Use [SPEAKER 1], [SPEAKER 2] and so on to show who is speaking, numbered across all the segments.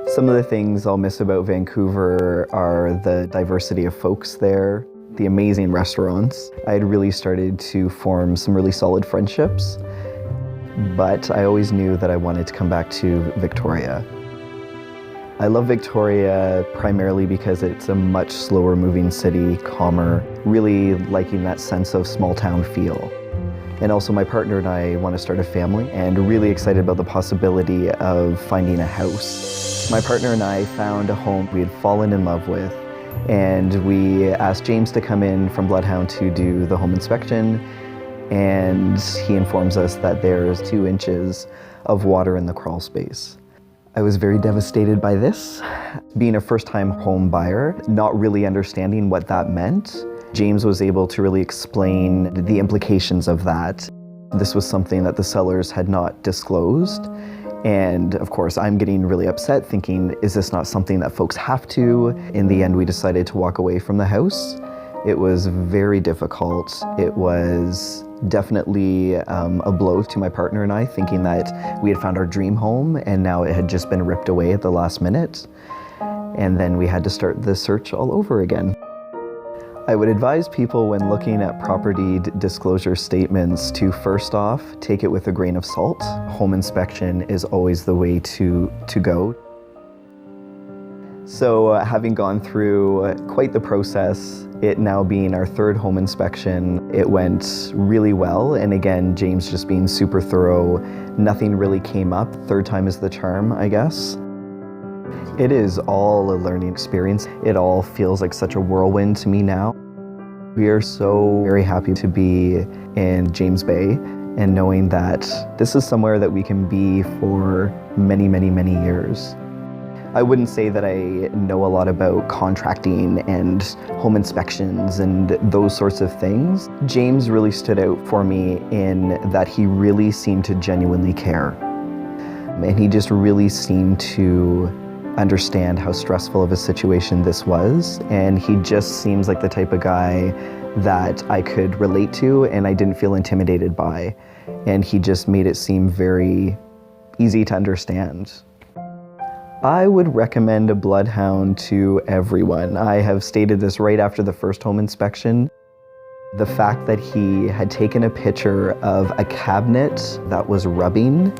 [SPEAKER 1] Some of the things I'll miss about Vancouver are the diversity of folks there, the amazing restaurants. I had really started to form some really solid friendships, but I always knew that I wanted to come back to Victoria. I love Victoria primarily because it's a much slower moving city, calmer, really liking that sense of small town feel. And also my partner and I want to start a family and really excited about the possibility of finding a house. My partner and I found a home we had fallen in love with, and we asked James to come in from Bloodhound to do the home inspection, and he informs us that there's 2 inches of water in the crawl space. I was very devastated by this. Being a first-time home buyer, not really understanding what that meant, James was able to really explain the implications of that. This was something that the sellers had not disclosed. And of course, I'm getting really upset thinking, is this not something that folks have to? In the end, we decided to walk away from the house. It was very difficult. It was definitely a blow to my partner and I, thinking that we had found our dream home and now it had just been ripped away at the last minute. And then we had to start the search all over again. I would advise people when looking at property disclosure statements to first off, take it with a grain of salt. Home inspection is always the way to go. So having gone through quite the process, it now being our 3rd home inspection, it went really well. And again, James just being super thorough, nothing really came up. 3rd time is the charm, I guess. It is all a learning experience. It all feels like such a whirlwind to me now. We are so very happy to be in James Bay and knowing that this is somewhere that we can be for many, many, many years. I wouldn't say that I know a lot about contracting and home inspections and those sorts of things. James really stood out for me in that he really seemed to genuinely care. And he just really seemed to understand how stressful of a situation this was. And he just seems like the type of guy that I could relate to and I didn't feel intimidated by. And he just made it seem very easy to understand. I would recommend a Bloodhound to everyone. I have stated this right after the first home inspection. The fact that he had taken a picture of a cabinet that was rubbing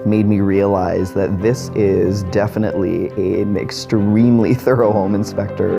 [SPEAKER 1] made me realize that this is definitely an extremely thorough home inspector.